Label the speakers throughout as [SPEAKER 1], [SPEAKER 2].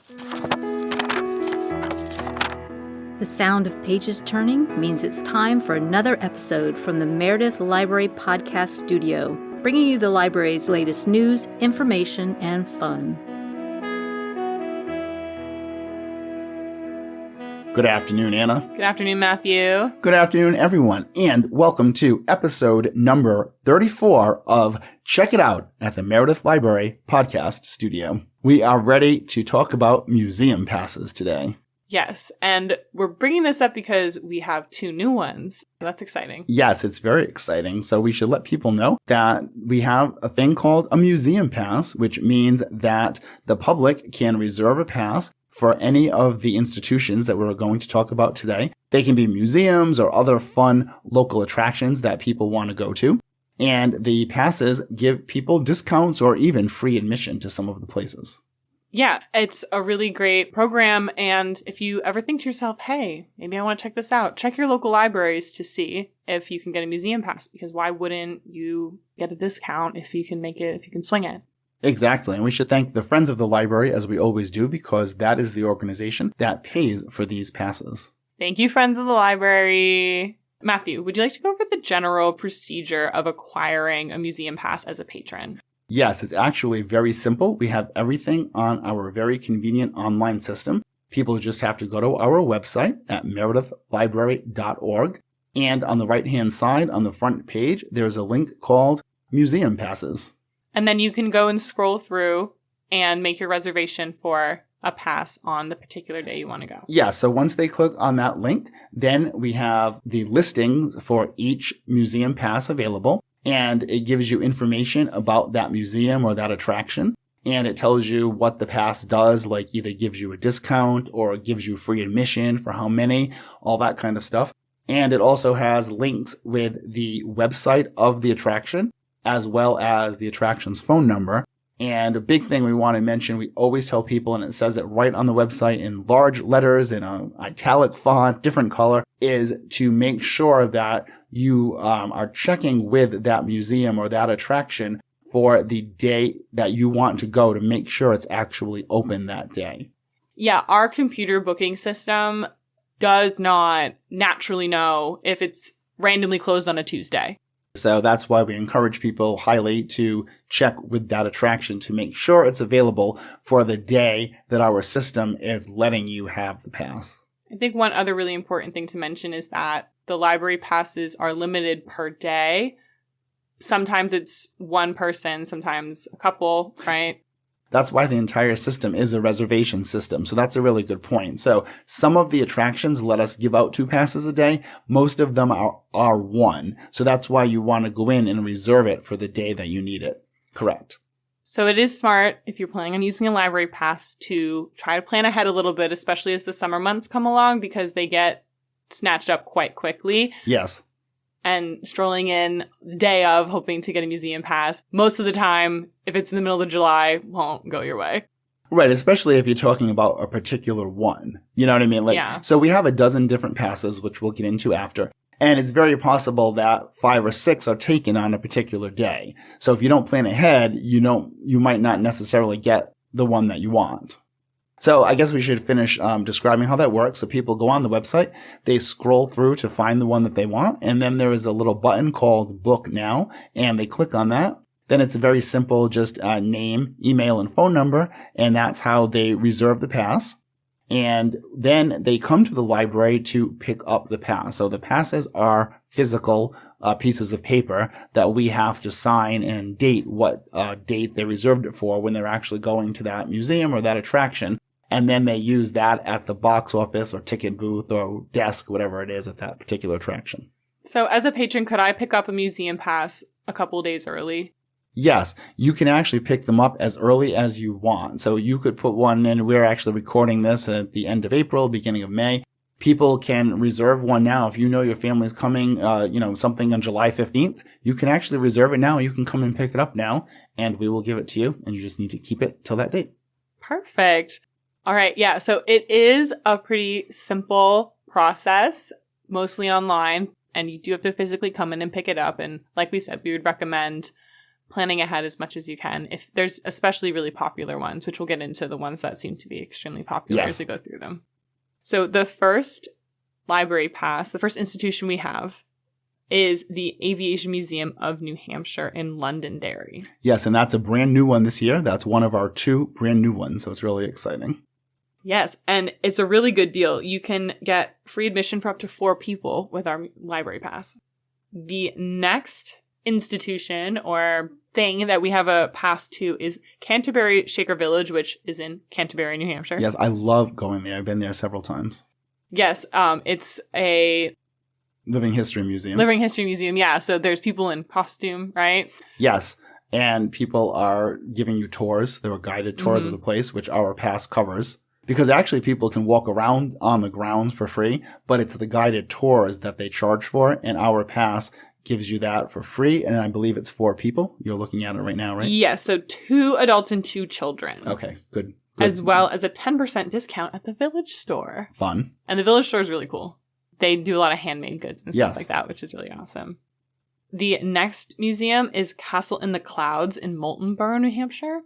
[SPEAKER 1] The sound of pages turning means it's time for another episode from the Meredith Library Podcast Studio, bringing you the library's latest news, information, and fun.
[SPEAKER 2] Good afternoon, Anna.
[SPEAKER 3] Good afternoon, Matthew.
[SPEAKER 2] Good afternoon, everyone, and welcome to episode number 34 of Check It Out at the Meredith Library Podcast Studio. We are ready to talk about museum passes today.
[SPEAKER 3] Yes, and we're bringing this up because we have two new ones. That's exciting.
[SPEAKER 2] Yes, it's very exciting. So we should let people know that we have a thing called a museum pass, which means that the public can reserve a pass for any of the institutions that we're going to talk about today. They can be museums or other fun local attractions that people want to go to. And the passes give people discounts or even free admission to some of the places.
[SPEAKER 3] Yeah, it's a really great program. And if you ever think to yourself, hey, maybe I want to check this out, check your local libraries to see if you can get a museum pass, because why wouldn't you get a discount if you can swing it?
[SPEAKER 2] Exactly. And we should thank the Friends of the Library, as we always do, because that is the organization that pays for these passes.
[SPEAKER 3] Thank you, Friends of the Library. Matthew, would you like to go over the general procedure of acquiring a museum pass as a patron?
[SPEAKER 2] Yes, it's actually very simple. We have everything on our very convenient online system. People just have to go to our website at meredithlibrary.org. And on the right-hand side, on the front page, there's a link called Museum Passes.
[SPEAKER 3] And then you can go and scroll through and make your reservation for a pass on the particular day you want to go.
[SPEAKER 2] Yeah, so once they click on that link, then we have the listings for each museum pass available. And it gives you information about that museum or that attraction. And it tells you what the pass does, like either gives you a discount or gives you free admission for how many, all that kind of stuff. And it also has links with the website of the attraction, as well as the attraction's phone number. And a big thing we want to mention, we always tell people, and it says it right on the website in large letters in an italic font, different color, is to make sure that you are checking with that museum or that attraction for the day that you want to go to make sure it's actually open that day.
[SPEAKER 3] Yeah, our computer booking system does not naturally know if it's randomly closed on a Tuesday.
[SPEAKER 2] So that's why we encourage people highly to check with that attraction to make sure it's available for the day that our system is letting you have the pass.
[SPEAKER 3] I think one other really important thing to mention is that the library passes are limited per day. Sometimes it's one person, sometimes a couple, right?
[SPEAKER 2] That's why the entire system is a reservation system. So that's a really good point. So some of the attractions let us give out 2 passes a day. Most of them are 1. So that's why you want to go in and reserve it for the day that you need it. Correct.
[SPEAKER 3] So it is smart, if you're planning on using a library pass, to try to plan ahead a little bit, especially as the summer months come along, because they get snatched up quite quickly.
[SPEAKER 2] Yes.
[SPEAKER 3] And strolling in the day of hoping to get a museum pass, most of the time, if it's in the middle of July, won't go your way.
[SPEAKER 2] Right, especially if you're talking about a particular one. You know what I mean?
[SPEAKER 3] Yeah.
[SPEAKER 2] So we have a dozen different passes, which we'll get into after. And it's very possible that 5 or 6 are taken on a particular day. So if you don't plan ahead, you might not necessarily get the one that you want. So I guess we should finish describing how that works. So people go on the website, they scroll through to find the one that they want, and then there is a little button called Book Now, and they click on that. Then it's very simple, just name, email, and phone number, and that's how they reserve the pass. And then they come to the library to pick up the pass. So the passes are physical pieces of paper that we have to sign and date what date they reserved it for when they're actually going to that museum or that attraction. And then they use that at the box office or ticket booth or desk, whatever it is at that particular attraction.
[SPEAKER 3] So as a patron, could I pick up a museum pass a couple days early?
[SPEAKER 2] Yes, you can actually pick them up as early as you want. So you could put one in. We're actually recording this at the end of April, beginning of May. People can reserve one now. If you know your family's coming, something on July 15th, you can actually reserve it now. You can come and pick it up now, and we will give it to you. And you just need to keep it till that date.
[SPEAKER 3] Perfect. All right. Yeah. So it is a pretty simple process, mostly online, and you do have to physically come in and pick it up. And like we said, we would recommend planning ahead as much as you can. If there's especially really popular ones, which we'll get into the ones that seem to be extremely popular as we go through them. So the first library pass, the first institution we have is the Aviation Museum of New Hampshire in Londonderry.
[SPEAKER 2] Yes, and that's a brand new one this year. That's one of our 2 brand new ones, so it's really exciting.
[SPEAKER 3] Yes, and it's a really good deal. You can get free admission for up to 4 people with our library pass. The next institution or thing that we have a pass to is Canterbury Shaker Village, which is in Canterbury, New Hampshire.
[SPEAKER 2] Yes, I love going there. I've been there several times.
[SPEAKER 3] Yes, it's a
[SPEAKER 2] Living History Museum.
[SPEAKER 3] Living History Museum, yeah. So there's people in costume, right?
[SPEAKER 2] Yes, and people are giving you tours. There are guided tours of the place, which our pass covers. Because actually people can walk around on the grounds for free, but it's the guided tours that they charge for, and our pass gives you that for free, and I believe it's 4 people. You're looking at it right now, right?
[SPEAKER 3] Yes, so 2 adults and 2 children.
[SPEAKER 2] Okay, good.
[SPEAKER 3] As well as a 10% discount at the Village Store.
[SPEAKER 2] Fun.
[SPEAKER 3] And the Village Store is really cool. They do a lot of handmade goods and stuff like that, which is really awesome. The next museum is Castle in the Clouds in Moultonborough, New Hampshire.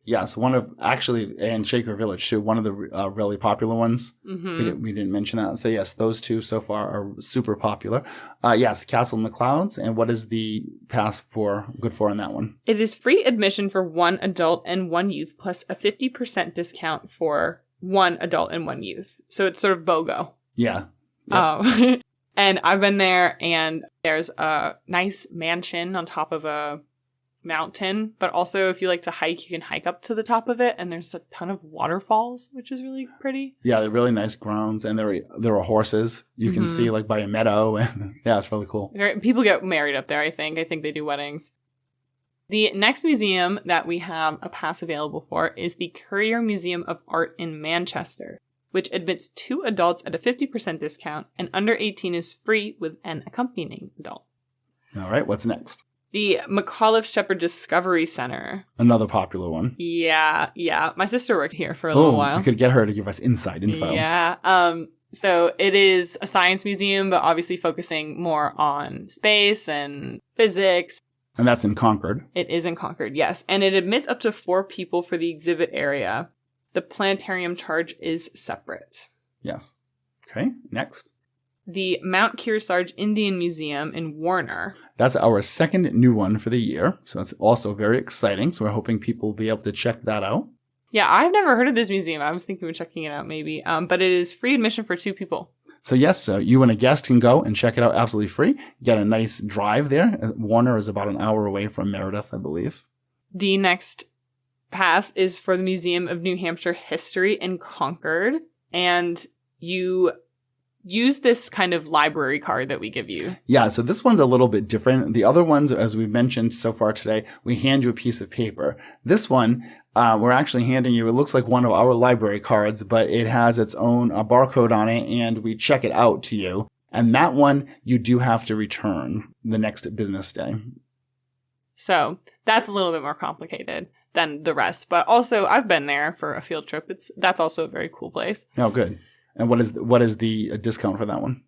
[SPEAKER 2] Yes, one of, actually, and Shaker Village too, one of the really popular ones. We didn't mention that. So yes, those 2 so far are super popular. Yes, Castle in the Clouds. And what is the pass good for on that one?
[SPEAKER 3] It is free admission for 1 adult and 1 youth, plus a 50% discount for 1 adult and 1 youth. So it's sort of BOGO.
[SPEAKER 2] Yeah.
[SPEAKER 3] Yep. And I've been there, and there's a nice mansion on top of a mountain, but also if you like to hike, you can hike up to the top of it, and there's a ton of waterfalls, which is really pretty. Yeah,
[SPEAKER 2] they're really nice grounds, and there are horses you can see like by a meadow, and yeah, it's really cool.
[SPEAKER 3] People get married up there, I think they do weddings. The next museum that we have a pass available for is the Currier Museum of Art in Manchester, which admits 2 adults at a 50% discount, and under 18 is free with an accompanying adult.
[SPEAKER 2] All right, what's next?
[SPEAKER 3] The McAuliffe Shepherd Discovery Center.
[SPEAKER 2] Another popular one.
[SPEAKER 3] Yeah. My sister worked here for a little while.
[SPEAKER 2] We could get her to give us inside info.
[SPEAKER 3] Yeah. So it is a science museum, but obviously focusing more on space and physics.
[SPEAKER 2] And that's in Concord.
[SPEAKER 3] It is in Concord, yes. And it admits up to 4 people for the exhibit area. The planetarium charge is separate.
[SPEAKER 2] Yes. Okay, next.
[SPEAKER 3] The Mount Kearsarge Indian Museum in Warner.
[SPEAKER 2] That's our 2nd new one for the year, so that's also very exciting. So we're hoping people will be able to check that out.
[SPEAKER 3] Yeah, I've never heard of this museum. I was thinking of checking it out maybe, but it is free admission for 2 people.
[SPEAKER 2] So yes, you and a guest can go and check it out absolutely free. You get a nice drive there. Warner is about an hour away from Meredith, I believe.
[SPEAKER 3] The next pass is for the Museum of New Hampshire History in Concord, and you use this kind of library card that we give you.
[SPEAKER 2] Yeah, so this one's a little bit different. The other ones, as we've mentioned so far today, we hand you a piece of paper. This one, we're actually handing you, it looks like one of our library cards, but it has its own barcode on it, and we check it out to you. And that one, you do have to return the next business day. So
[SPEAKER 3] that's a little bit more complicated than the rest. But also, I've been there for a field trip. That's also a very cool place.
[SPEAKER 2] Oh, good. And what is the discount for that one?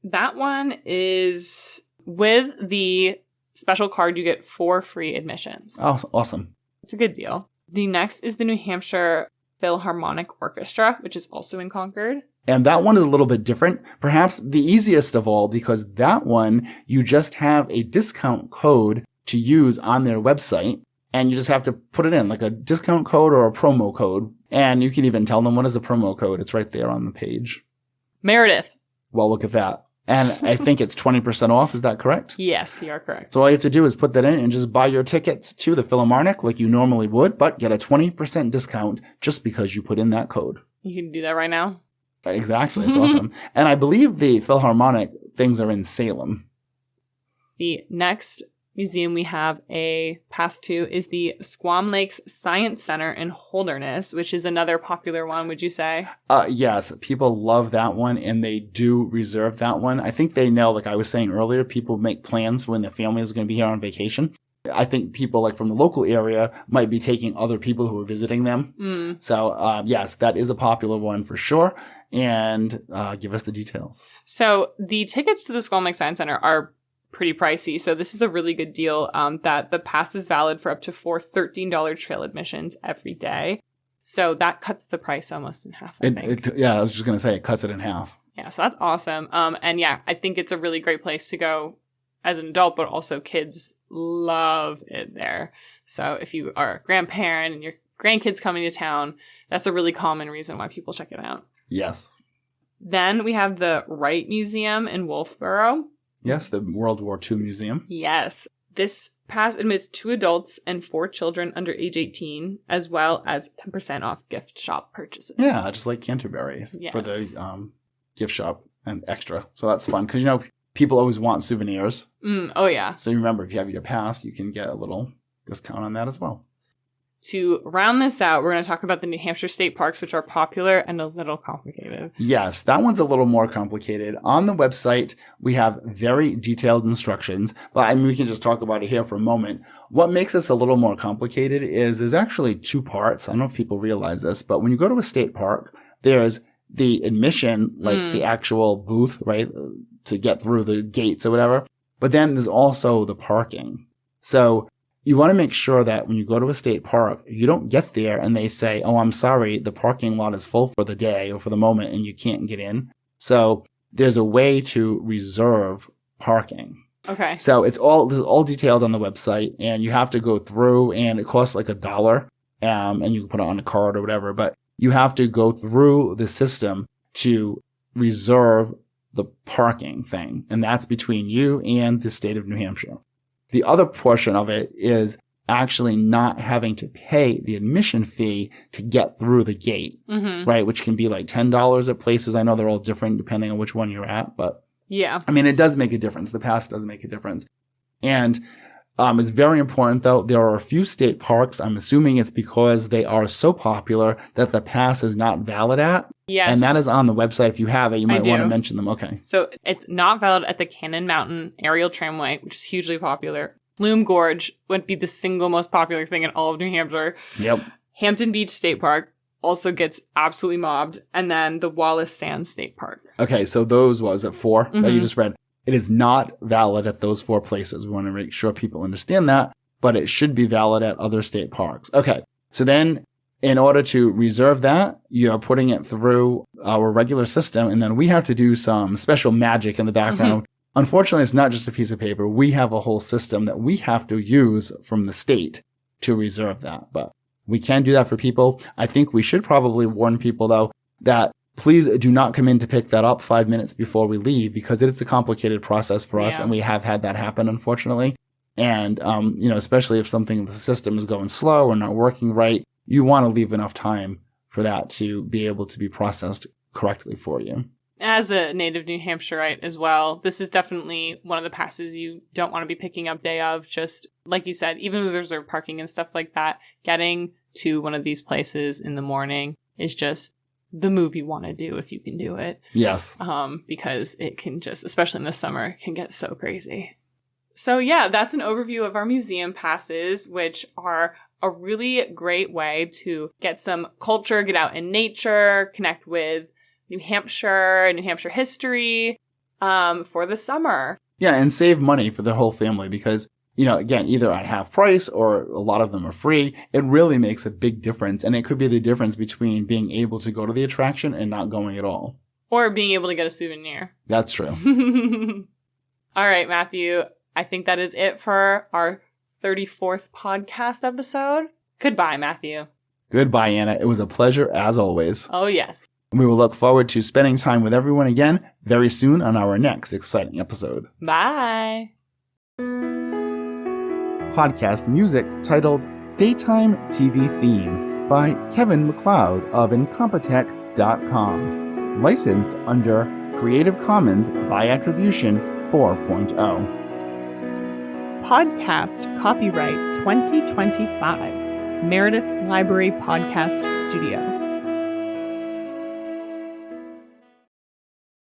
[SPEAKER 3] That one is with the special card, you get 4 free admissions.
[SPEAKER 2] Oh, awesome.
[SPEAKER 3] It's a good deal. The next is the New Hampshire Philharmonic Orchestra, which is also in Concord.
[SPEAKER 2] And that one is a little bit different. Perhaps the easiest of all, because that one, you just have a discount code to use on their website. And you just have to put it in, like a discount code or a promo code. And you can even tell them what is the promo code. It's right there on the page.
[SPEAKER 3] Meredith.
[SPEAKER 2] Well, look at that. And I think it's 20% off. Is that correct?
[SPEAKER 3] Yes, you are correct.
[SPEAKER 2] So all you have to do is put that in and just buy your tickets to the Philharmonic like you normally would, but get a 20% discount just because you put in that code.
[SPEAKER 3] You can do that right now?
[SPEAKER 2] Exactly. It's awesome. And I believe the Philharmonic things are in Salem.
[SPEAKER 3] The next museum we have a pass to is the Squam Lakes Science Center in Holderness, which is another popular one, would you say?
[SPEAKER 2] Yes, people love that one, and they do reserve that one. I think they know, like I was saying earlier, people make plans when their family is going to be here on vacation. I think people like from the local area might be taking other people who are visiting them. So yes, that is a popular one for sure. And give us the details.
[SPEAKER 3] So the tickets to the Squam Lake Science Center are pretty pricey. So this is a really good deal that the pass is valid for up to 4 $13 trail admissions every day. So that cuts the price almost in half, I think.
[SPEAKER 2] Yeah, I was just going to say it cuts it in half.
[SPEAKER 3] Yeah, so that's awesome. And yeah, I think it's a really great place to go as an adult, but also kids love it there. So if you are a grandparent and your grandkids coming to town, that's a really common reason why people check it out.
[SPEAKER 2] Yes.
[SPEAKER 3] Then we have the Wright Museum in Wolfboro.
[SPEAKER 2] Yes, the World War II Museum.
[SPEAKER 3] Yes. This pass admits 2 adults and 4 children under age 18, as well as 10% off gift shop purchases.
[SPEAKER 2] Yeah, just like Canterbury for the gift shop and extra. So that's fun because, people always want souvenirs.
[SPEAKER 3] Yeah.
[SPEAKER 2] So remember, if you have your pass, you can get a little discount on that as well.
[SPEAKER 3] To round this out, we're going to talk about the New Hampshire state parks, which are popular and a little complicated.
[SPEAKER 2] Yes, that one's a little more complicated. On the website, we have very detailed instructions, but we can just talk about it here for a moment. What makes this a little more complicated is there's actually 2 parts. I don't know if people realize this, but when you go to a state park, there's the admission, like the actual booth, right, to get through the gates or whatever. But then there's also the parking. So you want to make sure that when you go to a state park, you don't get there and they say, oh, I'm sorry, the parking lot is full for the day or for the moment and you can't get in. So there's a way to reserve parking.
[SPEAKER 3] Okay.
[SPEAKER 2] So this is all detailed on the website and you have to go through and it costs like $1 and you can put it on a card or whatever. But you have to go through the system to reserve the parking thing. And that's between you and the state of New Hampshire. The other portion of it is actually not having to pay the admission fee to get through the gate, right? Which can be like $10 at places. I know they're all different depending on which one you're at, but
[SPEAKER 3] yeah,
[SPEAKER 2] I mean, it does make a difference. The pass does make a difference. And it's very important, though. There are a few state parks. I'm assuming it's because they are so popular that the pass is not valid at.
[SPEAKER 3] Yes.
[SPEAKER 2] And that is on the website. If you have it, you might want to mention them. Okay.
[SPEAKER 3] So it's not valid at the Cannon Mountain Aerial Tramway, which is hugely popular. Flume Gorge would be the single most popular thing in all of New Hampshire.
[SPEAKER 2] Yep.
[SPEAKER 3] Hampton Beach State Park also gets absolutely mobbed. And then the Wallace Sands State Park.
[SPEAKER 2] Okay. So those, what was it, 4 that you just read? It is not valid at those 4 places. We want to make sure people understand that, but it should be valid at other state parks. Okay. So then in order to reserve that, you're putting it through our regular system, and then we have to do some special magic in the background. Unfortunately, it's not just a piece of paper. We have a whole system that we have to use from the state to reserve that, but we can do that for people. I think we should probably warn people, though, that please do not come in to pick that up 5 minutes before we leave because it's a complicated process for us, and we have had that happen, unfortunately. And, especially if something in the system is going slow or not working right, you want to leave enough time for that to be able to be processed correctly for you.
[SPEAKER 3] As a native New Hampshireite as well, this is definitely one of the passes you don't want to be picking up day of. Just like you said, even though there's parking and stuff like that, getting to one of these places in the morning is just the move you want to do if you can do it.
[SPEAKER 2] Yes.
[SPEAKER 3] Because it can just, especially in the summer, can get so crazy. So yeah, that's an overview of our museum passes, which are a really great way to get some culture, get out in nature, connect with New Hampshire and New Hampshire history for the summer.
[SPEAKER 2] Yeah, and save money for the whole family because, again, either at half price or a lot of them are free. It really makes a big difference. And it could be the difference between being able to go to the attraction and not going at all.
[SPEAKER 3] Or being able to get a souvenir.
[SPEAKER 2] That's true.
[SPEAKER 3] All right, Matthew. I think that is it for our 34th podcast episode. Goodbye, Matthew.
[SPEAKER 2] Goodbye, Anna. It was a pleasure as always.
[SPEAKER 3] Oh, yes.
[SPEAKER 2] We will look forward to spending time with everyone again very soon on our next exciting episode.
[SPEAKER 3] Bye.
[SPEAKER 2] Podcast music titled Daytime TV Theme by Kevin MacLeod of Incompetech.com. Licensed under Creative Commons by Attribution 4.0.
[SPEAKER 3] Podcast copyright 2025. Meredith Library Podcast Studio.